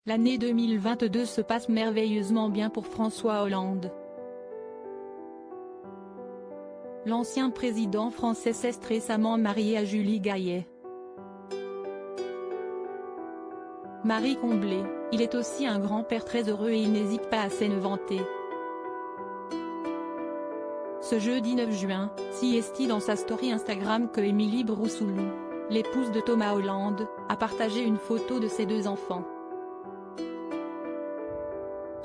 L'année 2022 se passe merveilleusement bien pour François Hollande. L'ancien président français s'est récemment marié à Julie Gaillet. Mari comblé, il est aussi un grand-père très heureux et il n'hésite pas à s'en vanter. Ce jeudi 9 juin, siest dans sa story Instagram que Émilie Broussoulou, l'épouse de Thomas Hollande, a partagé une photo de ses deux enfants.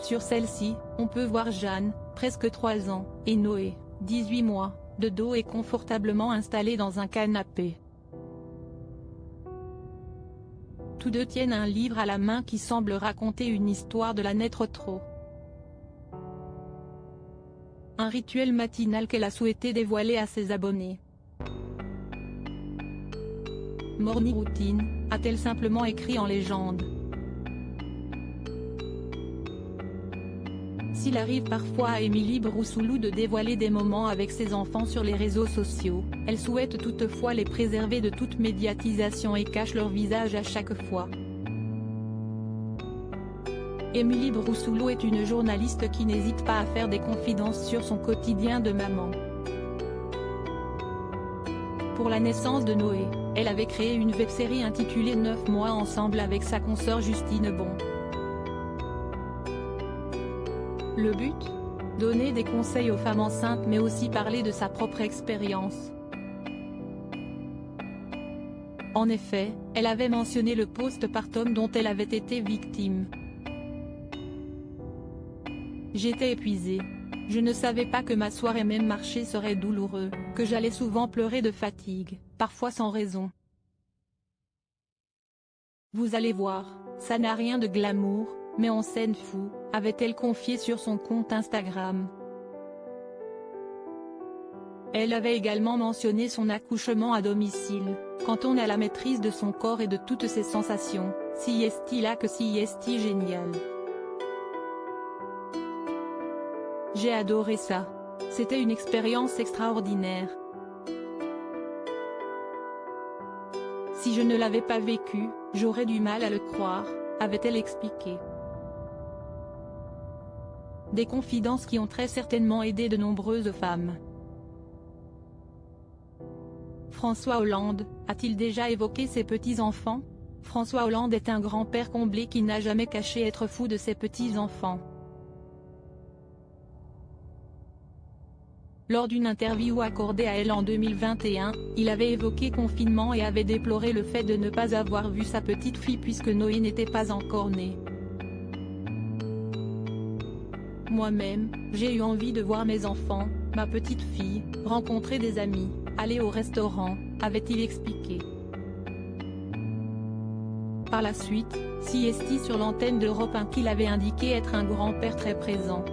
Sur celle-ci, on peut voir Jeanne, presque 3 ans, et Noé, 18 mois, de dos et confortablement installés dans un canapé. Tous deux tiennent un livre à la main qui semble raconter une histoire de la naître trop. Un rituel matinal qu'elle a souhaité dévoiler à ses abonnés. Morning routine, a-t-elle simplement écrit en légende. S'il arrive parfois à Émilie Broussoulou de dévoiler des moments avec ses enfants sur les réseaux sociaux, elle souhaite toutefois les préserver de toute médiatisation et cache leur visage à chaque fois. Émilie Broussoulou est une journaliste qui n'hésite pas à faire des confidences sur son quotidien de maman. Pour la naissance de Noé, elle avait créé une web-série intitulée 9 mois ensemble avec sa consoeur Justine Bon. Le but ? Donner des conseils aux femmes enceintes mais aussi parler de sa propre expérience. En effet, elle avait mentionné le postpartum dont elle avait été victime. J'étais épuisée. Je ne savais pas que m'asseoir et même marcher serait douloureux, que j'allais souvent pleurer de fatigue, parfois sans raison. Vous allez voir, ça n'a rien de glamour, mais on s'en fout, avait-elle confié sur son compte Instagram. Elle avait également mentionné son accouchement à domicile, quand on a la maîtrise de son corps et de toutes ses sensations, siest là que siest génial. J'ai adoré ça. C'était une expérience extraordinaire. Si je ne l'avais pas vécu, j'aurais du mal à le croire, avait-elle expliqué. Des confidences qui ont très certainement aidé de nombreuses femmes. François Hollande, a-t-il déjà évoqué ses petits-enfants? François Hollande est un grand-père comblé qui n'a jamais caché être fou de ses petits-enfants. Lors d'une interview accordée à Elle en 2021, il avait évoqué confinement et avait déploré le fait de ne pas avoir vu sa petite fille puisque Noé n'était pas encore né. Moi-même, j'ai eu envie de voir mes enfants, ma petite fille, rencontrer des amis, aller au restaurant, avait-il expliqué. Par la suite, siest sur l'antenne d'Europe 1 qu'il avait indiqué être un grand-père très présent.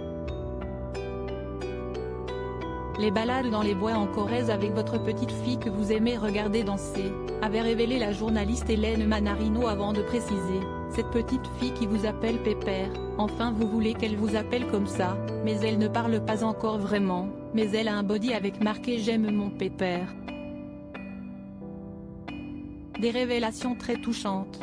Les balades dans les bois en Corrèze avec votre petite fille que vous aimez regarder danser, avait révélé la journaliste Hélène Manarino avant de préciser, cette petite fille qui vous appelle Pépère, enfin vous voulez qu'elle vous appelle comme ça, mais elle ne parle pas encore vraiment, mais elle a un body avec marqué j'aime mon Pépère. Des révélations très touchantes.